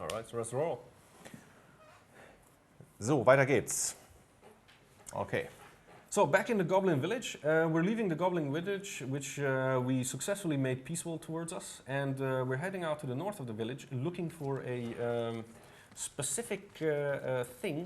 Alright, so let's roll. So, weiter geht's. Okay. So back in the Goblin Village, we're leaving the Goblin Village, which we successfully made peaceful towards us, and we're heading out to the north of the village, looking for a specific thing.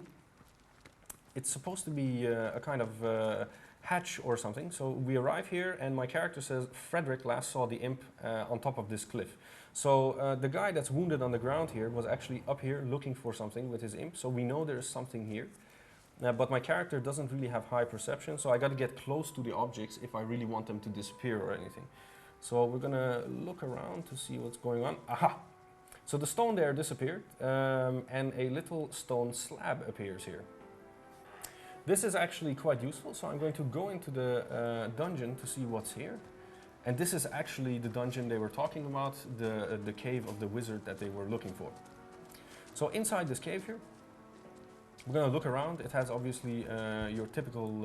It's supposed to be a kind of hatch or something. So we arrive here, and my character says Frederick last saw the imp on top of this cliff. So the guy that's wounded on the ground here was actually up here looking for something with his imp. So we know there's something here. But my character doesn't really have high perception, so I got to get close to the objects if I really want them to disappear or anything. So we're gonna look around to see what's going on. Aha! So the stone there disappeared, and a little stone slab appears here. This is actually quite useful, so I'm going to go into the dungeon to see what's here. And this is actually the dungeon they were talking about, the cave of the wizard that they were looking for. So inside this cave here, we're going to look around. It has obviously your typical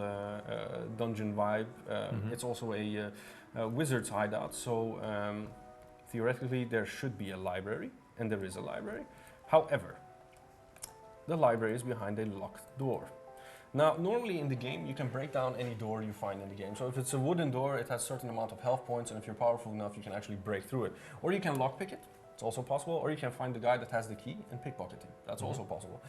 dungeon vibe. It's also a wizard's hideout, so theoretically there should be a library, and there is a library. However, the library is behind a locked door. Now, normally in the game, you can break down any door you find in the game. So if it's a wooden door, it has a certain amount of health points, and if you're powerful enough, you can actually break through it. Or you can lockpick it, it's also possible, or you can find the guy that has the key and pickpocket him. That's also possible.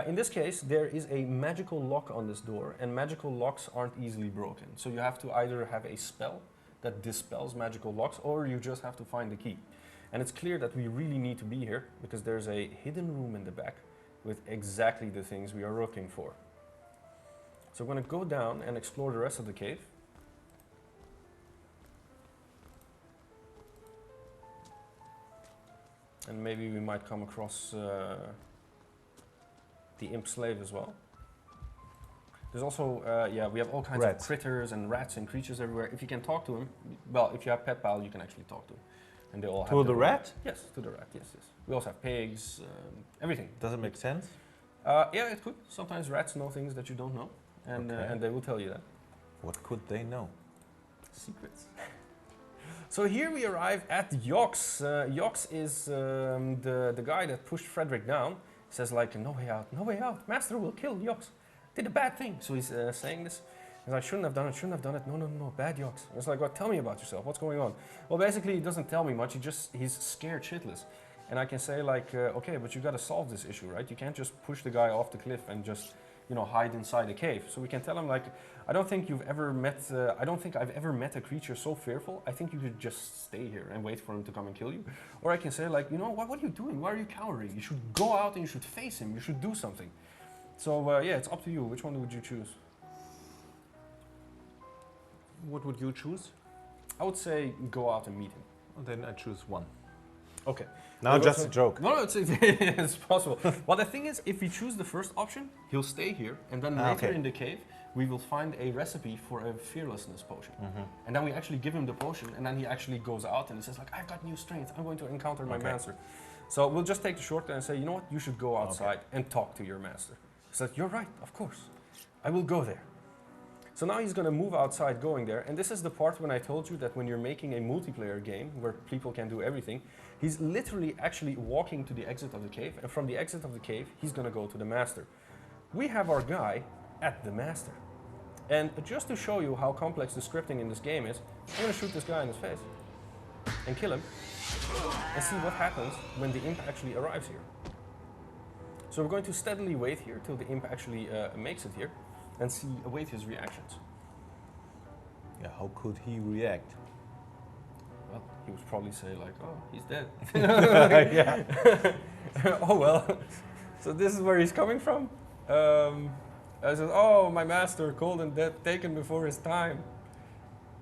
In this case, there is a magical lock on this door, and magical locks aren't easily broken. So you have to either have a spell that dispels magical locks, or you just have to find the key. And it's clear that we really need to be here, because there's a hidden room in the back with exactly the things we are looking for. So we're going to go down and explore the rest of the cave. And maybe we might come across the imp slave as well. There's also, yeah, we have all kinds of critters and rats and creatures everywhere. If you can talk to them, well, if you have Pet Pal, you can actually talk to them. And they all have to the rat? Yes, to the rat, yes, yes. We also have pigs, everything. Does it make sense? Yeah, it could. Sometimes rats know things that you don't know. And, and they will tell you that. What could they know? Secrets. So here we arrive at Yox. Yox is the guy that pushed Frederick down. He says like, no way out, no way out. Master will kill Yox. Did a bad thing. So he's saying this. He's like, shouldn't have done it, shouldn't have done it. No, no, no, bad Yox. It's like, well, tell me about yourself. What's going on? Well, basically, he doesn't tell me much. He's scared shitless. And I can say like, okay, but you got to solve this issue, right? You can't just push the guy off the cliff and just, you know, hide inside a cave. So we can tell him like, I don't think you've ever met, I don't think I've ever met a creature so fearful. I think you should just stay here and wait for him to come and kill you. Or I can say like, you know, what are you doing? Why are you cowering? You should go out and you should face him. You should do something. So yeah, it's up to you. Which one would you choose? What would you choose? I would say go out and meet him. Well, then I choose one. Okay. No, just a joke. No, no, it's possible. Well, the thing is, if we choose the first option, he'll stay here, and then later in the cave, we will find a recipe for a fearlessness potion. And then we actually give him the potion, and then he actually goes out and he says like, I've got new strength, I'm going to encounter my master. So we'll just take the shortcut and say, you know what, you should go outside and talk to your master. He said, you're right, of course, I will go there. So now he's going to move outside going there, and this is the part when I told you that when you're making a multiplayer game where people can do everything, he's literally actually walking to the exit of the cave, and from the exit of the cave, he's going to go to the master. We have our guy at the master. And just to show you how complex the scripting in this game is, I'm going to shoot this guy in his face and kill him and see what happens when the imp actually arrives here. So we're going to steadily wait here till the imp actually makes it here and await his reactions. Yeah, how could he react? Well, he would probably say like, oh, he's dead. Oh well. So this is where he's coming from. I said, oh, my master, cold and dead, taken before his time.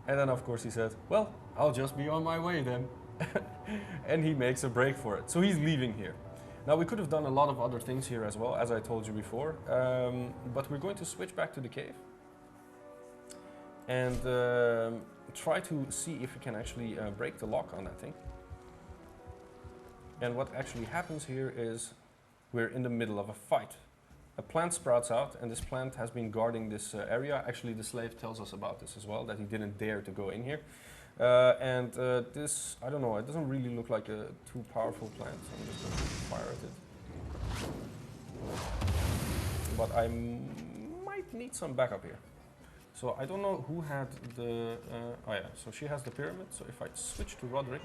And then of course he says, well, I'll just be on my way then. And he makes a break for it. So he's leaving here. Now we could have done a lot of other things here as well, as I told you before, but we're going to switch back to the cave and try to see if we can actually break the lock on that thing. And what actually happens here is we're in the middle of a fight. A plant sprouts out, and this plant has been guarding this area. Actually, the slave tells us about this as well, that he didn't dare to go in here. This, I don't know, it doesn't really look like a too powerful plant, so I'm just going to fire at it. But I might need some backup here. So I don't know who had the, oh yeah, so she has the pyramid, so if I switch to Roderick,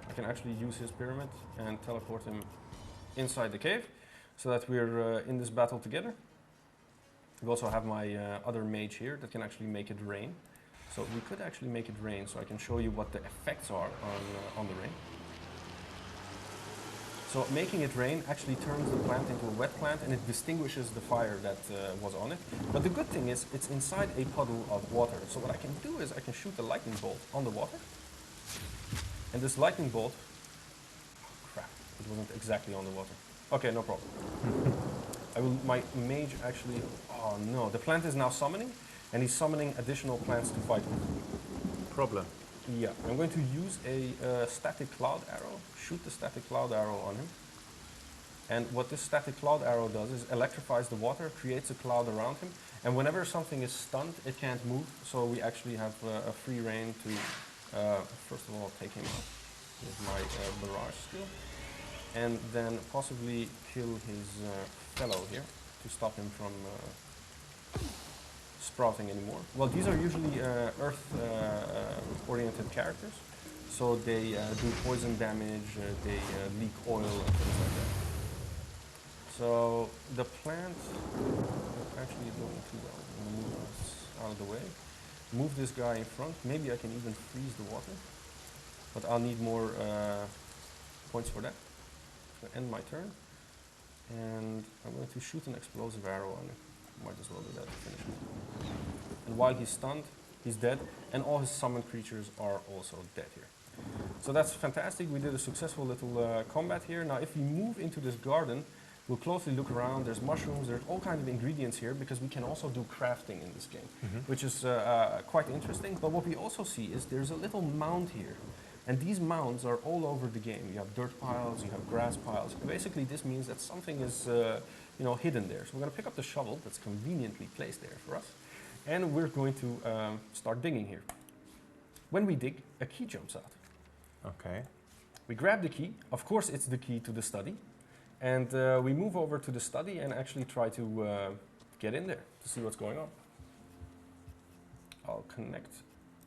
I can actually use his pyramid and teleport him inside the cave, so that we're in this battle together. We also have my other mage here that can actually make it rain. So we could actually make it rain, so I can show you what the effects are on the rain. So making it rain actually turns the plant into a wet plant, and it distinguishes the fire that was on it. But the good thing is it's inside a puddle of water. So what I can do is I can shoot a lightning bolt on the water. And this lightning bolt, oh crap, it wasn't exactly on the water. Okay, no problem. My mage actually, oh no, the plant is now summoning, and he's summoning additional plants to fight with. Problem. Yeah, I'm going to use a static cloud arrow, shoot the static cloud arrow on him. And what this static cloud arrow does is electrifies the water, creates a cloud around him, and whenever something is stunned, it can't move, so we actually have a free reign to, first of all, take him out with my barrage skill, and then possibly kill his fellow here to stop him from sprouting anymore. Well, these are usually earth-oriented characters, so they do poison damage, they leak oil and things like that. So the plant is actually doing too well. I'm going to move this out of the way. Move this guy in front. Maybe I can even freeze the water, but I'll need more points for that. So end my turn, and I'm going to shoot an explosive arrow on it. Might as well do that to finish it. And while he's stunned, he's dead, and all his summoned creatures are also dead here. So that's fantastic. We did a successful little combat here. Now if we move into this garden, we'll closely look around. There's mushrooms, there's all kinds of ingredients here, because we can also do crafting in this game, which is quite interesting. But what we also see is there's a little mound here. And these mounds are all over the game. You have dirt piles, you have grass piles. Basically, this means that something is hidden there. So we're going to pick up the shovel that's conveniently placed there for us. And we're going to start digging here. When we dig, a key jumps out. Okay. We grab the key. Of course, it's the key to the study. And we move over to the study and actually try to get in there to see what's going on. I'll connect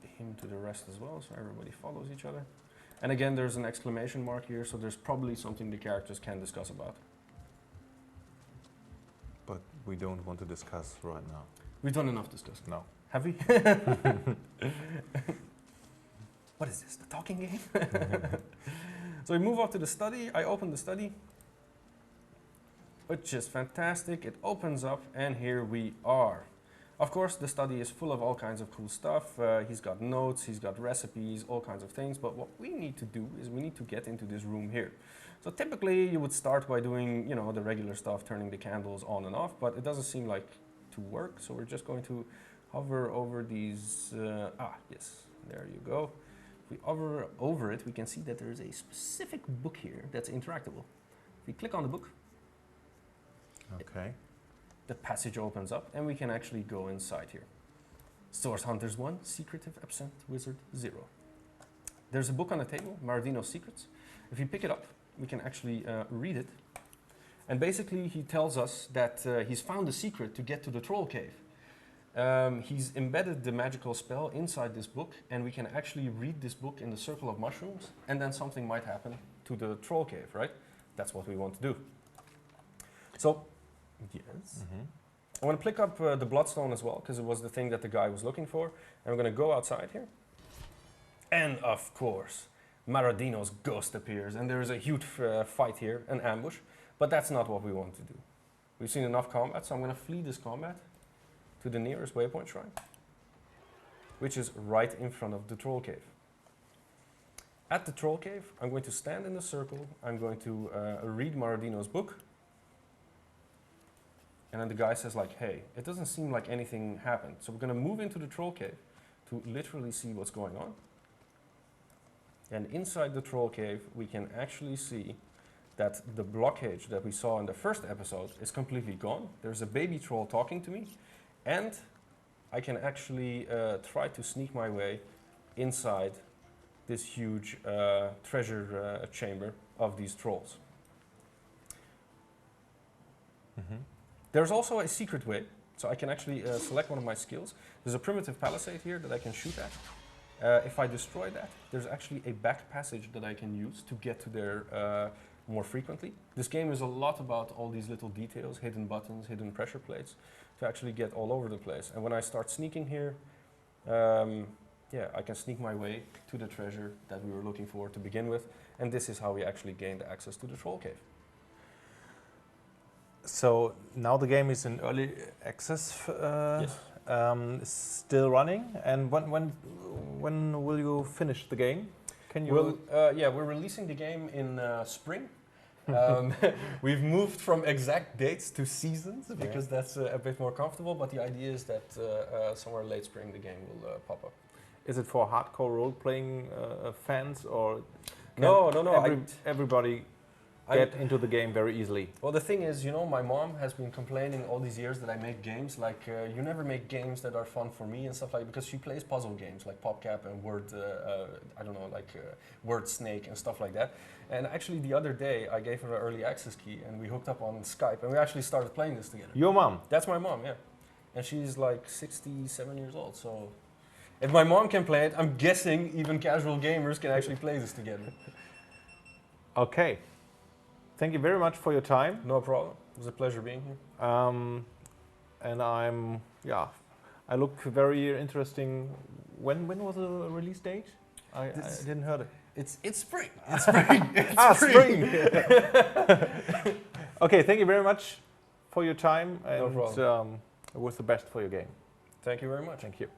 him to the rest as well, so everybody follows each other. And again, there's an exclamation mark here, so there's probably something the characters can discuss about. But we don't want to discuss right now. We've done enough discussing. No. Have we? What is this, the talking game? So we move up to the study. I open the study, which is fantastic. It opens up, and here we are. Of course, the study is full of all kinds of cool stuff. He's got notes, he's got recipes, all kinds of things. But what we need to do is we need to get into this room here. So typically, you would start by doing, the regular stuff, turning the candles on and off. But it doesn't seem like to work. So we're just going to hover over these. Yes, there you go. If we hover over it, we can see that there is a specific book here that's interactable. If we click on the book, Okay. the passage opens up, and we can actually go inside here. Source Hunters 1, Secretive Absent Wizard 0. There's a book on the table, Maradino's Secrets. If you pick it up, we can actually read it. And basically, he tells us that he's found a secret to get to the troll cave. He's embedded the magical spell inside this book, and we can actually read this book in the circle of mushrooms, and then something might happen to the troll cave, right? That's what we want to do. So, yes. I want to pick up the bloodstone as well, because it was the thing that the guy was looking for. And we're going to go outside here. And of course, Maradino's ghost appears, and there is a huge fight here, an ambush. But that's not what we want to do. We've seen enough combat, so I'm going to flee this combat to the nearest waypoint shrine, which is right in front of the troll cave. At the troll cave, I'm going to stand in a circle. I'm going to read Maradino's book. And then the guy says like, hey, it doesn't seem like anything happened. So we're going to move into the troll cave to literally see what's going on. And inside the troll cave, we can actually see that the blockage that we saw in the first episode is completely gone. There's a baby troll talking to me. And I can actually try to sneak my way inside this huge treasure chamber of these trolls. There's also a secret way, so I can actually select one of my skills. There's a primitive palisade here that I can shoot at. If I destroy that, there's actually a back passage that I can use to get to there more frequently. This game is a lot about all these little details, hidden buttons, hidden pressure plates, to actually get all over the place. And when I start sneaking here, I can sneak my way to the treasure that we were looking for to begin with. And this is how we actually gained access to the troll cave. So now the game is in early access, Yes. Still running. And when will you finish the game? Can you? Well, we're releasing the game in spring. We've moved from exact dates to seasons because that's a bit more comfortable. But the idea is that somewhere late spring the game will pop up. Is it for hardcore role-playing fans, or No. everybody get into the game very easily? Well, the thing is, my mom has been complaining all these years that I make games like you never make games that are fun for me and stuff like, because she plays puzzle games like PopCap and Word Snake and stuff like that. And actually the other day I gave her an early access key and we hooked up on Skype and we actually started playing this together. Your mom? That's my mom, yeah. And she's like 67 years old, so if my mom can play it, I'm guessing even casual gamers can actually play this together. Okay. Thank you very much for your time. No problem. It was a pleasure being here. And I look very interesting. When was the release date? I didn't hear it. It's spring. It's spring. Spring. Okay, thank you very much for your time. And No problem. it was the best for your game. Thank you very much. Thank you.